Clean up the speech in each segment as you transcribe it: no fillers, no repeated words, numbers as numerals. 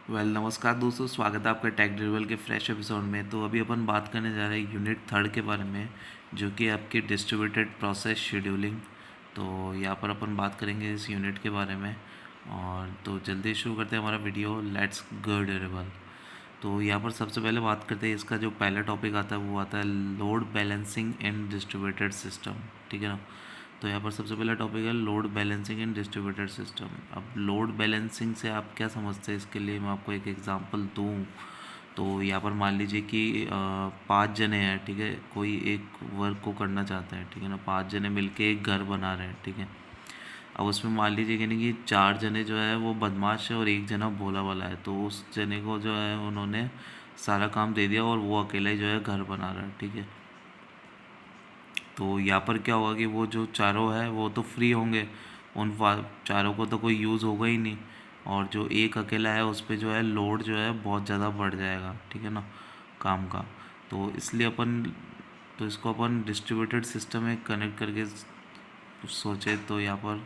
नमस्कार दोस्तों, स्वागत है आपका टेक ड्रिवल के फ्रेश एपिसोड में। तो अभी अपन बात करने जा रहे हैं यूनिट थर्ड के बारे में, जो कि आपकी डिस्ट्रीब्यूटेड प्रोसेस शेड्यूलिंग। तो यहाँ पर अपन बात करेंगे इस यूनिट के बारे में। और तो जल्दी शुरू करते हैं हमारा वीडियो। Let's go drivel. तो यहाँ पर सबसे पहले बात करते हैं, इसका जो पहला टॉपिक आता है वो आता है लोड बैलेंसिंग इन डिस्ट्रीब्यूटेड सिस्टम। ठीक है ना। तो यहाँ पर सबसे पहला टॉपिक है लोड बैलेंसिंग इन डिस्ट्रीब्यूटेड सिस्टम। अब लोड बैलेंसिंग से आप क्या समझते हैं, इसके लिए मैं आपको एक एग्जांपल दूँ तो यहाँ पर मान लीजिए कि 5 जने हैं। ठीक है, कोई एक वर्क को करना चाहते हैं। ठीक है ना, 5 जने मिलके एक घर बना रहे हैं। ठीक है, अब उसमें मान लीजिए कि नहीं कि 4 जने जो है वो बदमाश है और एक जना भोला वाला है। तो उस जने को जो है उन्होंने सारा काम दे दिया और वो अकेला ही जो है घर बना रहा है। ठीक है, तो यहाँ पर क्या होगा कि वो जो चारों है वो तो फ्री होंगे, उन चारों को तो कोई यूज़ होगा ही नहीं। और जो एक अकेला है उस पर जो है लोड जो है बहुत ज़्यादा बढ़ जाएगा। ठीक है ना, काम का। तो इसलिए अपन तो इसको अपन डिस्ट्रीब्यूटेड सिस्टम में कनेक्ट करके सोचे तो यहाँ पर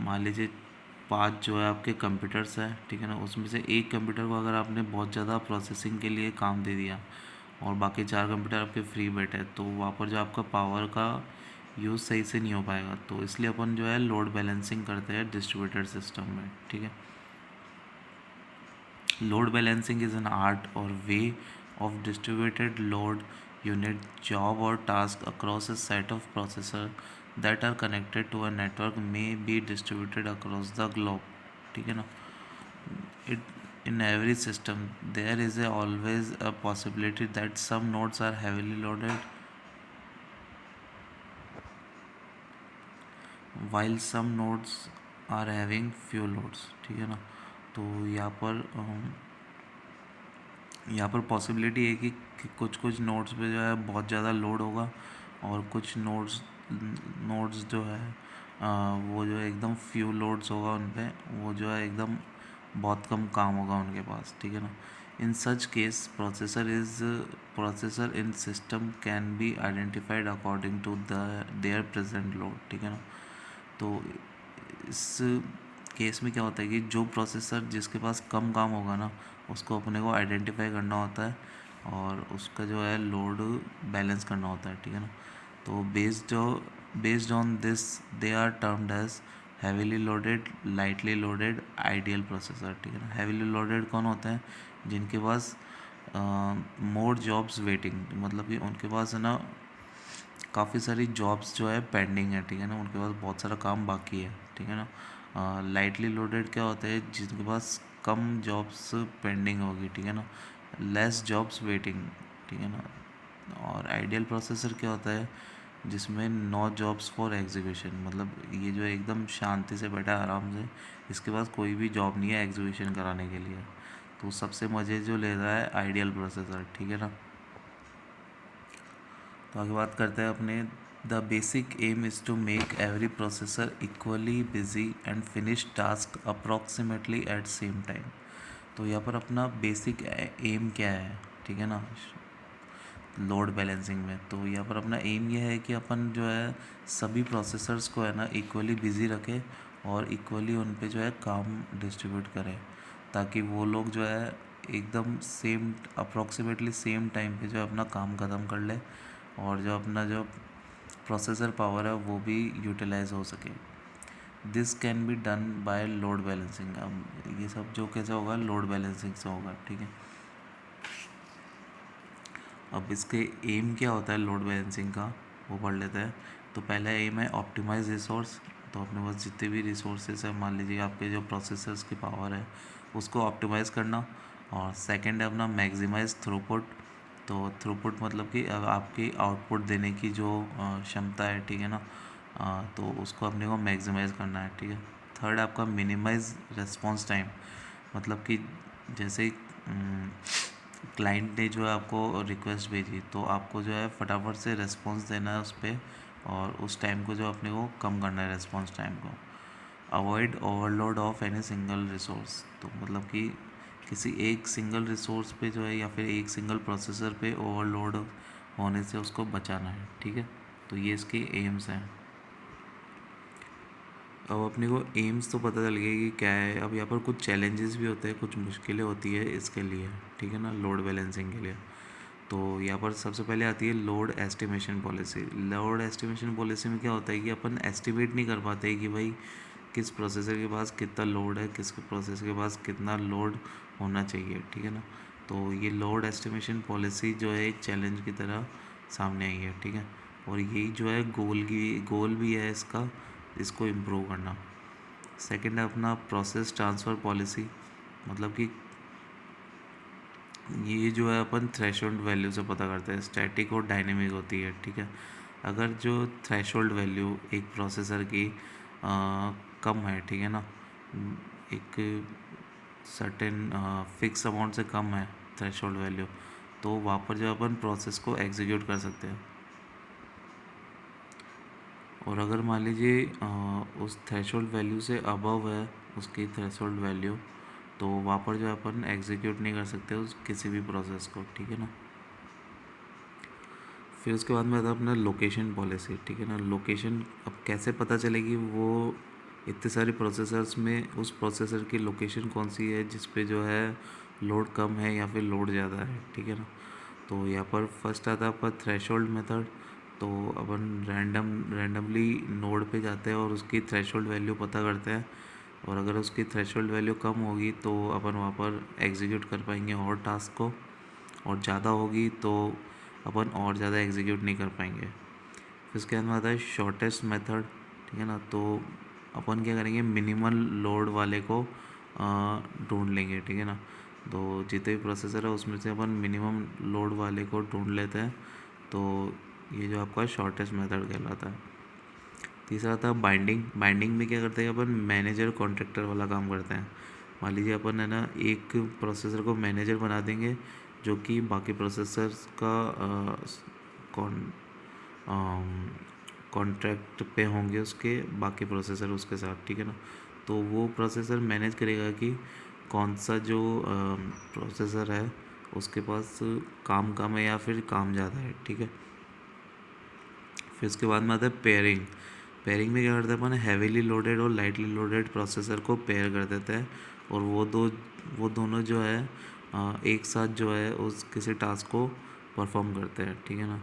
मान लीजिए 5 जो है आपके कंप्यूटर्स हैं। ठीक है ना, उसमें से एक कंप्यूटर को अगर आपने बहुत ज़्यादा प्रोसेसिंग के लिए काम दे दिया और बाकी 4 कंप्यूटर आपके फ्री बैठे, तो वहाँ पर जो आपका पावर का यूज़ सही से नहीं हो पाएगा। तो इसलिए अपन जो है लोड बैलेंसिंग करते हैं डिस्ट्रीब्यूटेड सिस्टम में। ठीक है, load balancing is an art और way of distributed load unit job or task across a set of processors that are connected to a network may be distributed across the globe. ठीक है ना, it in every system there is always a possibility that some nodes are heavily loaded while some nodes are having few loads. ठीक है ना, तो यहाँ पर possibility है कि कुछ कुछ नोड्स पे जो है बहुत ज़्यादा लोड होगा और कुछ नोड्स जो है वो जो है एकदम फ्यू लोड्स होगा उन पे, वो जो है एकदम बहुत कम काम होगा उनके पास। ठीक है ना, in such case processor in system can be identified according to their present load. ठीक है ना, तो इस केस में क्या होता है कि जो प्रोसेसर जिसके पास कम काम होगा ना, उसको अपने को आइडेंटिफाई करना होता है और उसका जो है लोड बैलेंस करना होता है। ठीक है ना, तो based on this they are termed as heavily loaded, lightly loaded, ideal processor. ठीक है ना, हैवीली लोडेड कौन होते हैं, जिनके पास मोर जॉब्स वेटिंग, मतलब कि उनके पास है ना काफ़ी सारी जॉब्स जो है पेंडिंग है। ठीक है ना, उनके पास बहुत सारा काम बाकी है। ठीक है ना, लाइटली लोडेड क्या होता है, जिनके पास कम जॉब्स पेंडिंग होगी। ठीक है ना, लेस जॉब्स वेटिंग। ठीक है ना, और आइडियल प्रोसेसर क्या होता है, जिसमें नो जॉब्स फॉर एग्जीक्यूशन, मतलब ये जो एकदम शांति से बैठा है आराम से, इसके पास कोई भी जॉब नहीं है एग्जीक्यूशन कराने के लिए। तो सबसे मज़े जो ले रहा है आइडियल प्रोसेसर। ठीक है ना, तो आगे बात करते हैं अपने the basic aim is to make every processor equally busy and finish task approximately at same time. तो यहाँ पर अपना बेसिक एम क्या है, ठीक है ना, लोड बैलेंसिंग में। तो यहाँ पर अपना एम यह है कि अपन जो है सभी प्रोसेसर्स को है ना इक्वली बिजी रखें और इक्वली उन पे जो है काम डिस्ट्रीब्यूट करें, ताकि वो लोग जो है एकदम सेम अप्रॉक्सीमेटली सेम टाइम पे जो है अपना काम ख़त्म कर ले और जो अपना जो प्रोसेसर पावर है वो भी यूटिलाइज हो सके। This can be done by load balancing. अब ये सब जो कैसे होगा, लोड बैलेंसिंग से होगा। ठीक है, अब इसके एम क्या होता है लोड बैलेंसिंग का, वो पढ़ लेते हैं। तो पहला एम है ऑप्टिमाइज रिसोर्स। तो अपने पास जितने भी रिसोर्सेज है, मान लीजिए आपके जो प्रोसेसर्स की पावर है उसको ऑप्टिमाइज करना। और सेकंड है अपना मैक्सिमाइज थ्रूपुट। तो थ्रूपुट मतलब कि आपकी आउटपुट देने की जो क्षमता है। ठीक है ना, तो उसको अपने को मैक्सिमाइज करना है। ठीक है, थर्ड आपका मिनिमाइज रिस्पॉन्स टाइम, मतलब कि जैसे क्लाइंट ने जो है आपको रिक्वेस्ट भेजी तो आपको जो है फटाफट से रिस्पॉन्स देना है उस पर, और उस टाइम को जो अपने को कम करना है रिस्पॉन्स टाइम को। Avoid overload of any single resource. तो मतलब कि किसी एक सिंगल रिसोर्स पे जो है या फिर एक सिंगल प्रोसेसर पे ओवरलोड होने से उसको बचाना है। ठीक है, तो ये इसके एम्स हैं। अब अपने को एम्स तो पता चल गया कि क्या है। अब यहाँ पर कुछ चैलेंजेस भी होते हैं, कुछ मुश्किलें होती है इसके लिए, ठीक है ना, लोड बैलेंसिंग के लिए। तो यहाँ पर सबसे पहले आती है load estimation policy. Load estimation policy में क्या होता है कि अपन एस्टिमेट नहीं कर पाते कि भाई किस प्रोसेसर के पास कितना लोड है, किस प्रोसेसर के पास कितना लोड होना चाहिए, ठीक है ना। तो ये लोड एस्टिमेशन पॉलिसी जो है एक चैलेंज की तरह सामने आई है, ठीक है। और यही जो है गोल भी है इसका, इसको इम्प्रूव करना। सेकंड है अपना प्रोसेस ट्रांसफ़र पॉलिसी, मतलब कि ये जो है अपन थ्रेशोल्ड वैल्यू से पता करते हैं, स्टैटिक और डायनेमिक होती है, ठीक है। अगर जो थ्रेशोल्ड वैल्यू एक प्रोसेसर की कम है, ठीक है ना, एक सर्टेन फिक्स अमाउंट से कम है थ्रेशोल्ड वैल्यू, तो वहाँ पर जो अपन प्रोसेस को एग्जीक्यूट कर सकते हैं। और अगर मान लीजिए उस थ्रेशोल्ड वैल्यू से अबव है उसकी थ्रेशोल्ड वैल्यू, तो वहाँ पर जो अपन एग्जीक्यूट नहीं कर सकते उस किसी भी प्रोसेस को, ठीक है ना। फिर उसके बाद में आता है अपना लोकेशन पॉलिसी, ठीक है ना। लोकेशन अब कैसे पता चलेगी वो इतने सारे प्रोसेसर्स में उस प्रोसेसर की लोकेशन कौन सी है जिस पे जो है लोड कम है या फिर लोड ज़्यादा है, ठीक है ना। तो यहाँ पर फर्स्ट आता है आपका थ्रेशोल्ड मेथड। तो अपन रैंडमली नोड पे जाते हैं और उसकी थ्रेशोल्ड वैल्यू पता करते हैं, और अगर उसकी थ्रेशोल्ड वैल्यू कम होगी तो अपन वहाँ पर एग्जीक्यूट कर पाएंगे और टास्क को, और ज़्यादा होगी तो अपन और ज़्यादा एग्जीक्यूट नहीं कर पाएंगे। फिर उसके बाद में आता है शॉर्टेस्ट मेथड, ठीक है ना। तो अपन क्या करेंगे, मिनिमल लोड वाले को ढूंढ लेंगे, ठीक है ना। तो जितने भी प्रोसेसर है उसमें से अपन मिनिमम लोड वाले को ढूंढ लेते हैं, तो ये जो आपका शॉर्टेस्ट मेथड कहलाता है। तीसरा आता है बाइंडिंग। बाइंडिंग में क्या करते हैं अपन, मैनेजर कॉन्ट्रैक्टर वाला काम करते हैं। मान लीजिए अपन है ना एक प्रोसेसर को मैनेजर बना देंगे जो कि बाकी प्रोसेसर्स का कॉन्ट्रैक्ट पे होंगे उसके बाकी प्रोसेसर उसके साथ, ठीक है ना। तो वो प्रोसेसर मैनेज करेगा कि कौन सा जो प्रोसेसर है उसके पास काम कम है या फिर काम ज़्यादा है, ठीक है। फिर उसके बाद में आता है पेयरिंग। पेयरिंग में क्या करते हैं अपन, हैवीली लोडेड और लाइटली लोडेड प्रोसेसर को पेयर कर देते हैं, और वो दोनों जो है एक साथ जो है उस किसी टास्क को परफॉर्म करते हैं, ठीक है ना।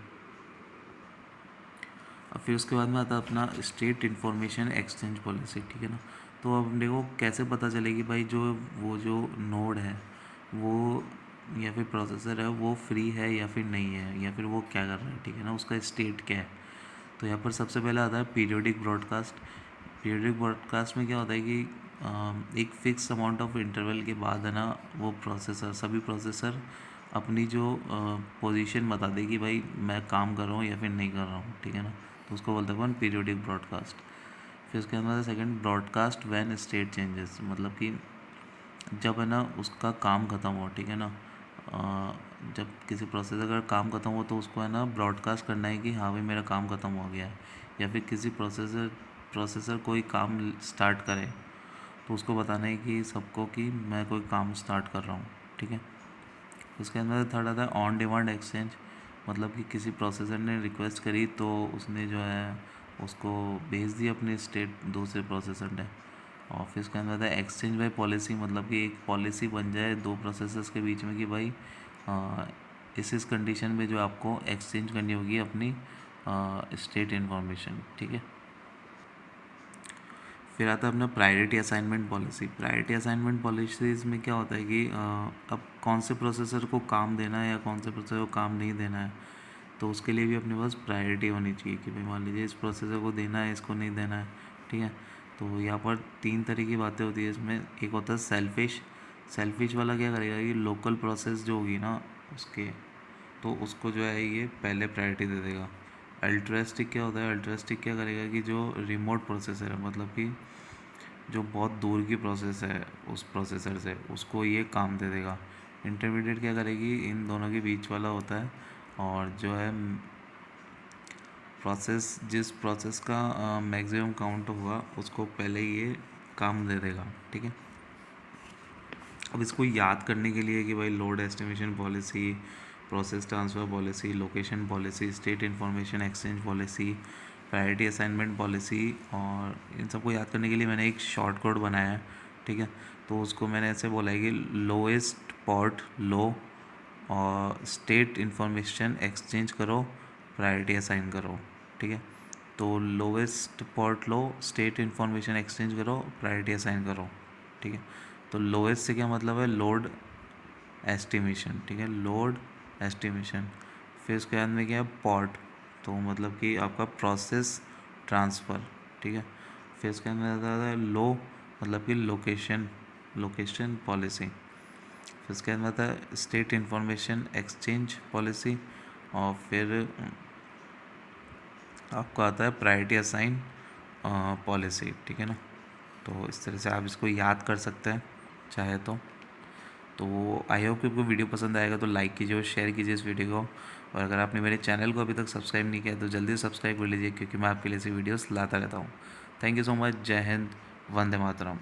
अब फिर उसके बाद में आता है अपना स्टेट इन्फॉर्मेशन एक्सचेंज पॉलिसी, ठीक है ना। तो अब अपने को कैसे पता चलेगी भाई जो वो जो नोड है वो या फिर प्रोसेसर है वो फ्री है या फिर नहीं है, या फिर वो क्या कर रहा है, ठीक है ना, उसका स्टेट क्या है। तो यहाँ पर सबसे पहले आता है पीरियोडिक ब्रॉडकास्ट। पीरियोडिक ब्रॉडकास्ट में क्या होता है कि एक फ़िक्स अमाउंट ऑफ इंटरवल के बाद है ना वो सभी प्रोसेसर अपनी जो पोजीशन बता दे कि भाई मैं काम कर रहा हूँ या फिर नहीं कर रहा हूँ, ठीक है ना। तो उसको बोलते हैं अपन पीरियोडिक ब्रॉडकास्ट। फिर उसके बाद second broadcast when state changes, मतलब कि जब है ना उसका काम ख़त्म हो, ठीक है ना। जब किसी प्रोसेसर का काम ख़त्म हो तो उसको है ना ब्रॉडकास्ट करना है कि हाँ भाई मेरा काम ख़त्म हो गया है, या फिर किसी प्रोसेसर कोई काम स्टार्ट करे तो उसको बताना है कि सबको कि मैं कोई काम स्टार्ट कर रहा हूँ, ठीक है। उसके अंदर थर्ड आता है ऑन डिमांड एक्सचेंज, मतलब कि किसी प्रोसेसर ने रिक्वेस्ट करी तो उसने जो है उसको भेज दी अपनी स्टेट दूसरे प्रोसेसर ने। और फिर उसके अंदर आता है एक्सचेंज बाय पॉलिसी, मतलब कि एक पॉलिसी बन जाए दो प्रोसेसर्स के बीच में कि भाई इस कंडीशन में जो आपको एक्सचेंज करनी होगी अपनी स्टेट इन्फॉर्मेशन, ठीक है। फिर आता है अपना priority assignment policy. Priority assignment policies में क्या होता है कि अब कौन से प्रोसेसर को काम देना है या कौन से प्रोसेसर को काम नहीं देना है, तो उसके लिए भी अपने पास प्रायोरिटी होनी चाहिए कि भाई मान लीजिए इस प्रोसेसर को देना है, इसको नहीं देना है, ठीक है। तो यहाँ पर तीन तरह की बातें होती है इसमें। एक होता है सेल्फिश। सेल्फिश वाला क्या करेगा कि लोकल प्रोसेस जो होगी ना उसके, तो उसको जो है ये पहले प्रायोरिटी दे देगा। अल्ट्रास्टिक क्या होता है, अल्ट्रास्टिक क्या करेगा कि जो रिमोट प्रोसेसर है, मतलब कि जो बहुत दूर की प्रोसेस है उस प्रोसेसर से, उसको ये काम दे देगा। इंटरमीडिएट क्या करेगी, इन दोनों के बीच वाला होता है, और जो है जिस प्रोसेस का मैक्सिमम काउंट होगा उसको पहले ये काम दे देगा, ठीक है। अब इसको याद करने के लिए कि भाई load estimation policy, process transfer policy, location policy, state information exchange policy, priority assignment policy, और इन सबको याद करने के लिए मैंने एक शॉर्ट कोड बनाया है, ठीक है। तो उसको मैंने ऐसे बोला है कि लोएस्ट पॉट लो और स्टेट इन्फॉर्मेशन एक्सचेंज करो, प्रायोरिटी असाइन करो, ठीक है। तो लोएस्ट पॉट लो, स्टेट इन्फॉर्मेशन एक्सचेंज करो, प्रायोरिटी असाइन करो, ठीक है। तो लोएस्ट से क्या मतलब है, लोड एस्टिमेशन, ठीक है, लोड एस्टिमेशन। फिर उसके बाद में क्या है, पॉट, तो मतलब कि आपका प्रोसेस ट्रांसफ़र, ठीक है। फिर उसके अंदर आता है लो, मतलब कि लोकेशन पॉलिसी। फिर उसके अंदर आता है स्टेट इंफॉर्मेशन एक्सचेंज पॉलिसी, और फिर आपको आता है प्रायोरिटी असाइन पॉलिसी, ठीक है ना। तो इस तरह से आप इसको याद कर सकते हैं चाहे तो आई होप कि आपको वीडियो पसंद आएगा, तो लाइक कीजिए और शेयर कीजिए इस वीडियो को। और अगर आपने मेरे चैनल को अभी तक सब्सक्राइब नहीं किया तो जल्दी सब्सक्राइब कर लीजिए, क्योंकि मैं आपके लिए ऐसी वीडियोस लाता रहता हूँ। Thank you so much. जय हिंद, वंदे मातरम।